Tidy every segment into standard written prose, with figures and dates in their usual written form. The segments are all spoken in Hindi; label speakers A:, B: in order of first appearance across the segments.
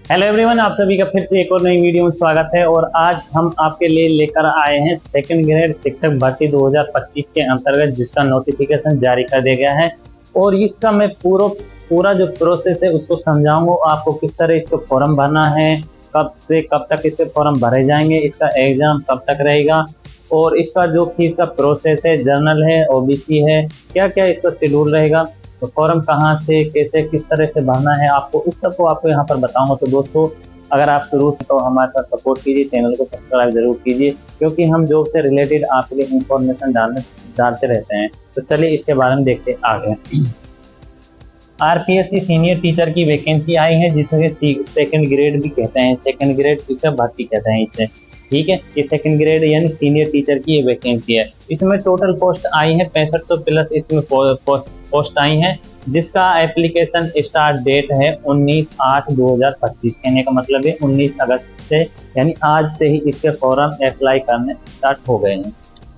A: हेलो एवरीवन, आप सभी का फिर से एक और नई वीडियो में स्वागत है। और आज हम आपके लिए लेकर आए हैं सेकंड ग्रेड शिक्षक भर्ती 2025 के अंतर्गत जिसका नोटिफिकेशन जारी कर दिया गया है। और इसका मैं पूरा जो प्रोसेस है उसको समझाऊंगा आपको, किस तरह इसको फॉर्म भरना है, कब से कब तक इसके फॉर्म भरे जाएंगे, इसका एग्जाम कब तक रहेगा, और इसका जो फीस का प्रोसेस है, जर्नल है, ओबीसी है, क्या क्या इसका शेड्यूल रहेगा, तो फॉर्म कहाँ से कैसे किस तरह से भरना है, आपको इस सब को आपको यहाँ पर बताऊंगा। तो दोस्तों, अगर आप शुरू से तो हमारे साथ सपोर्ट कीजिए, चैनल को सब्सक्राइब जरूर कीजिए, क्योंकि हम जॉब से रिलेटेड आपके लिए इंफॉर्मेशन डालते रहते हैं। तो चलिए इसके बारे में देखते आगे। आरपीएससी सीनियर टीचर की वैकेंसी आई है, जिसे सेकंड ग्रेड भी कहते हैं, सेकंड ग्रेड शिक्षक भर्ती कहते हैं इसे। ठीक है, ये सेकंड ग्रेड यानी सीनियर टीचर की ये वैकेंसी है। इसमें टोटल पोस्ट आई है 6500 प्लस इसमें पोस्ट आई है, जिसका एप्लीकेशन स्टार्ट डेट है 19/8/2025। कहने का मतलब है 19 अगस्त से, यानी आज से ही इसके फॉर्म अप्लाई करने स्टार्ट हो गए हैं।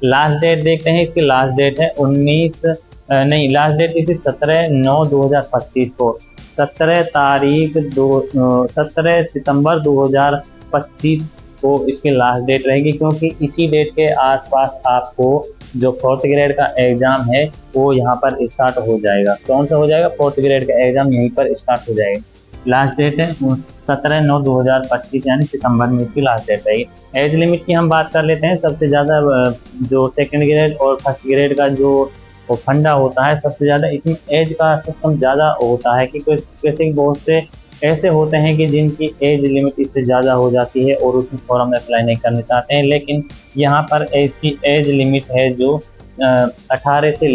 A: लास्ट डेट देखते हैं, इसकी लास्ट डेट है 17/9/2025 को, 17 सितंबर 2025 को इसकी लास्ट डेट रहेगी, क्योंकि इसी डेट के आसपास आपको जो 4th ग्रेड का एग्जाम है वो यहाँ पर स्टार्ट हो जाएगा। कौन सा हो जाएगा? 4th ग्रेड का एग्जाम यहीं पर स्टार्ट हो जाएगा। लास्ट डेट है 17/9/2025, यानी सितंबर में इसकी लास्ट डेट रहेगी। एज लिमिट की हम बात कर लेते हैं। सबसे ज़्यादा जो सेकंड ग्रेड और फर्स्ट ग्रेड का जो फंडा होता है, सबसे ज़्यादा इसमें एज का सिस्टम ज़्यादा होता है, कि कैसे बहुत से ऐसे होते हैं कि जिनकी एज लिमिट इससे ज़्यादा हो जाती है और उसमें फॉर्म अप्लाई नहीं करना चाहते हैं। लेकिन यहाँ पर इसकी एज लिमिट है जो 18 से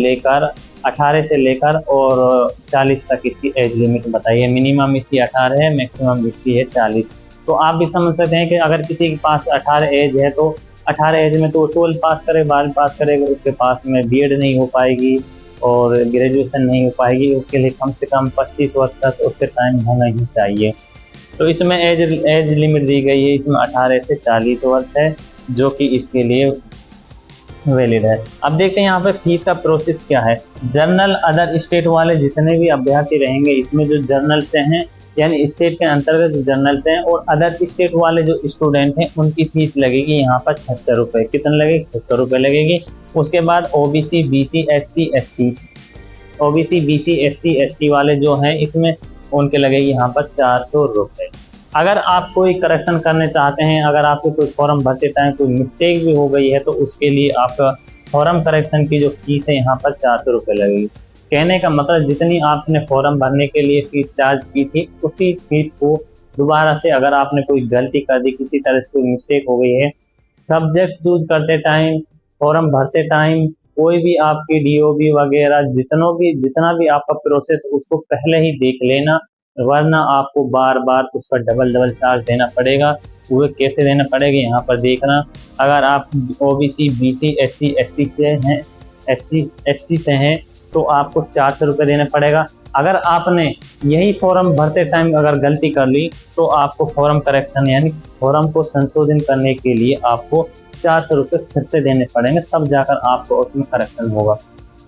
A: लेकर और 40 तक इसकी एज लिमिट बताइए। मिनिमम इसकी 18 है, मैक्सिमम इसकी है 40। तो आप भी समझ सकते हैं कि अगर किसी के पास 18 एज है तो 18 एज में तो 12 पास करे, 12 पास करेगा, उसके पास में बीएड नहीं हो पाएगी और ग्रेजुएशन नहीं हो पाएगी। उसके लिए कम से कम 25 वर्ष का तो उसके टाइम होना ही चाहिए। तो इसमें एज लिमिट दी गई है, इसमें 18 से 40 वर्ष है, जो कि इसके लिए वैलिड है। अब देखते हैं यहाँ पे फीस का प्रोसेस क्या है। जर्नल अदर स्टेट वाले जितने भी अभ्यर्थी रहेंगे, इसमें जो जर्नल से हैं यानी स्टेट के अंतर्गत जर्नल से हैं, और अदर स्टेट वाले जो स्टूडेंट हैं उनकी फीस लगेगी यहाँ पर 600 रुपये। कितने लगेगी? 600 रुपये लगेगी। उसके बाद ओबीसी बीसी एससी एसटी वाले जो हैं इसमें उनके लगेगी यहाँ पर 400 रुपये। अगर आप कोई करेक्शन करने चाहते हैं, अगर आपसे कोई फॉर्म भरते टाइम कोई मिस्टेक भी हो गई है, तो उसके लिए आपका फॉर्म करेक्शन की जो फीस है यहाँ पर 400 रुपये लगेगी। कहने का मतलब जितनी आपने फॉर्म भरने के लिए फीस चार्ज की थी, उसी फीस को दोबारा से अगर आपने कोई गलती कर दी, किसी तरह से कोई मिस्टेक हो गई है, सब्जेक्ट चूज करते टाइम, फॉर्म भरते टाइम, कोई भी आपकी डीओबी वगैरह जितना भी आपका प्रोसेस, उसको पहले ही देख लेना, वरना आपको बार बार उसका डबल चार्ज देना पड़ेगा। वो कैसे देना पड़ेगा यहाँ पर देखना। अगर आप ओबीसी बीसी एससी एसटी से हैं, एससी से हैं, तो आपको 400 रुपये देना पड़ेगा। अगर आपने यही फॉर्म भरते टाइम अगर गलती कर ली, तो आपको फॉर्म करेक्शन यानी फॉर्म को संशोधन करने के लिए आपको 400 रुपये फिर से देने पड़ेंगे, तब जाकर आपको उसमें करेक्शन होगा।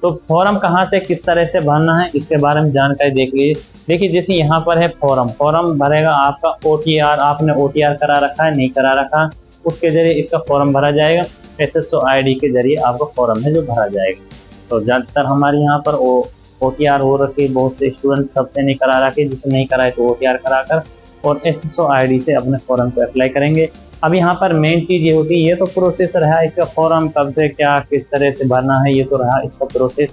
A: तो फॉर्म कहाँ से किस तरह से भरना है इसके बारे में जानकारी देख लीजिए। देखिए, जैसे यहाँ पर है फॉर्म भरेगा आपका ओटीआर, आपने ओटीआर करा रखा है, नहीं करा रखा, उसके जरिए इसका फॉर्म भरा जाएगा। एसएसओ आईडी के जरिए आपका फॉर्म है जो भरा जाएगा। तो ज़्यादातर हमारे यहाँ पर ओटीआर हो रखी, बहुत से स्टूडेंट सबसे नहीं करा रखे, जिसे नहीं कराए तो ओटीआर कराकर और एसएसओ आईडी से अपने फॉर्म को अप्लाई करेंगे। अब यहाँ पर मेन चीज़ ये होती है, ये तो प्रोसेस रहा इसका, फॉर्म कब से क्या किस तरह से भरना है, ये तो रहा इसका प्रोसेस।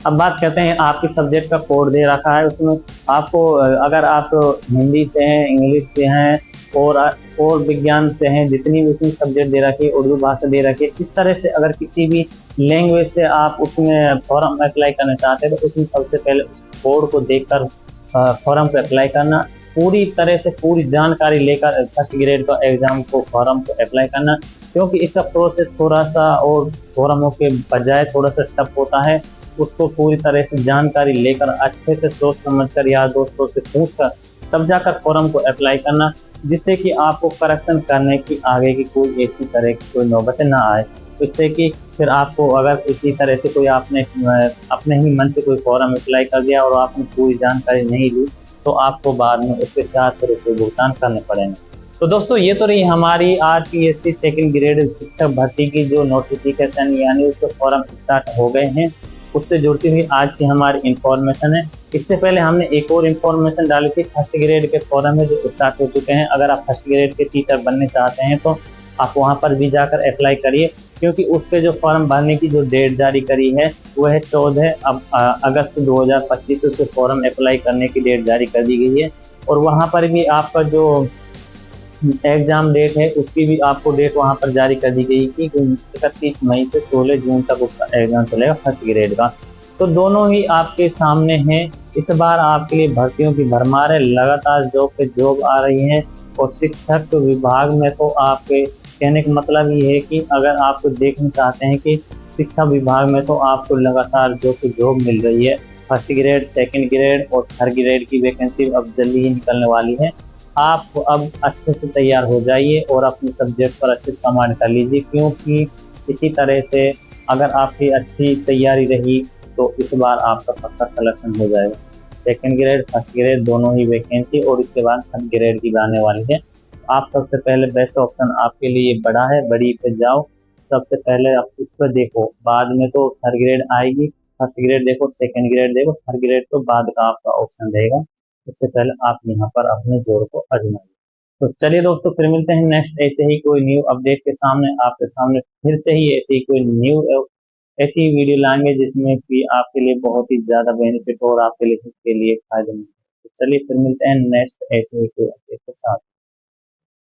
A: अब बात करते हैं, आपके सब्जेक्ट का कोड दे रखा है उसमें आपको, अगर आप हिंदी से हैं, इंग्लिश से हैं और विज्ञान से हैं, जितनी भी उसमें सब्जेक्ट दे रखी है, उर्दू भाषा दे रखी है, इस तरह से अगर किसी भी लैंग्वेज से आप उसमें फॉर्म अप्लाई करना चाहते हैं, तो उसमें सबसे पहले उस कोड को देखकर फॉर्म पे अप्लाई करना, पूरी तरह से पूरी जानकारी लेकर फर्स्ट ग्रेड का एग्जाम को फॉर्म को अप्लाई करना, क्योंकि इसका प्रोसेस थोड़ा सा और फॉर्मों के बजाय थोड़ा सा टफ होता है। उसको पूरी तरह से जानकारी लेकर अच्छे से सोच समझकर यार दोस्तों से पूछकर तब जाकर फॉर्म को अप्लाई करना, जिससे कि आपको करेक्शन करने की आगे की कोई ऐसी तरह की कोई नौबतें ना आए। इससे कि फिर आपको अगर इसी तरह से कोई आपने अपने ही मन से कोई फॉर्म अप्लाई कर दिया और आपने पूरी जानकारी नहीं ली, तो आपको बाद में उसके 400 रुपये भुगतान करने पड़ेंगे। तो दोस्तों ये तो रही हमारी आरपीएससी सेकंड ग्रेड शिक्षक भर्ती की जो नोटिफिकेशन यानी उसके फॉर्म स्टार्ट हो गए हैं, उससे जुड़ती हुई आज की हमारी इंफॉर्मेशन है। इससे पहले हमने एक और इंफॉर्मेशन डाली थी, फर्स्ट ग्रेड के फॉर्म है जो स्टार्ट हो चुके हैं। अगर आप फर्स्ट ग्रेड के टीचर बनने चाहते हैं तो आप वहां पर भी जाकर अप्लाई करिए, क्योंकि उसके जो फॉर्म भरने की जो डेट जारी करी है वो है 14 अगस्त 2025। उसके फॉर्म अप्लाई करने की डेट जारी कर दी गई है, और वहां पर भी आपका जो एग्जाम डेट है उसकी भी आपको डेट वहां पर जारी कर दी गई कि 31 मई से 16 जून तक उसका एग्जाम चलेगा फर्स्ट ग्रेड का। तो दोनों ही आपके सामने हैं। इस बार आपके लिए भर्तियों की भरमार है, लगातार जॉब पे जॉब आ रही है। और शिक्षक विभाग में तो आपके कहने का मतलब ये है कि अगर आप देखना चाहते हैं कि शिक्षा विभाग में तो आपको लगातार जॉब पे जॉब मिल रही है। फर्स्ट ग्रेड, सेकंड ग्रेड और थर्ड ग्रेड की वैकेंसी अब जल्दी ही निकलने वाली है। आप अब अच्छे से तैयार हो जाइए और अपने सब्जेक्ट पर अच्छे से कमांड कर लीजिए, क्योंकि इसी तरह से अगर आपकी अच्छी तैयारी रही तो इस बार आपका पक्का सिलेक्शन हो जाएगा। सेकंड ग्रेड, फर्स्ट ग्रेड दोनों ही वैकेंसी, और इसके बाद थर्ड ग्रेड की भी आने वाली है। आप सबसे पहले बेस्ट ऑप्शन आपके लिए बड़ा है, बड़ी पे जाओ। सबसे पहले आप इस पर देखो, बाद में तो थर्ड ग्रेड आएगी। फर्स्ट ग्रेड देखो, सेकंड ग्रेड देखो, थर्ड ग्रेड तो बाद का आपका ऑप्शन रहेगा। इससे पहले आप यहाँ पर अपने जोर को आजमाइए। तो चलिए दोस्तों, फिर मिलते हैं नेक्स्ट ऐसे ही कोई न्यू अपडेट के सामने, आपके सामने फिर से ही ऐसे ही कोई न्यू ऐसी ही वीडियो लाएंगे जिसमें कि आपके लिए बहुत ही ज्यादा बेनिफिट हो और आपके लिए खुद के लिए फायदेमंद हो। तो चलिए फिर मिलते हैं नेक्स्ट ऐसे ही कोई अपडेट के साथ।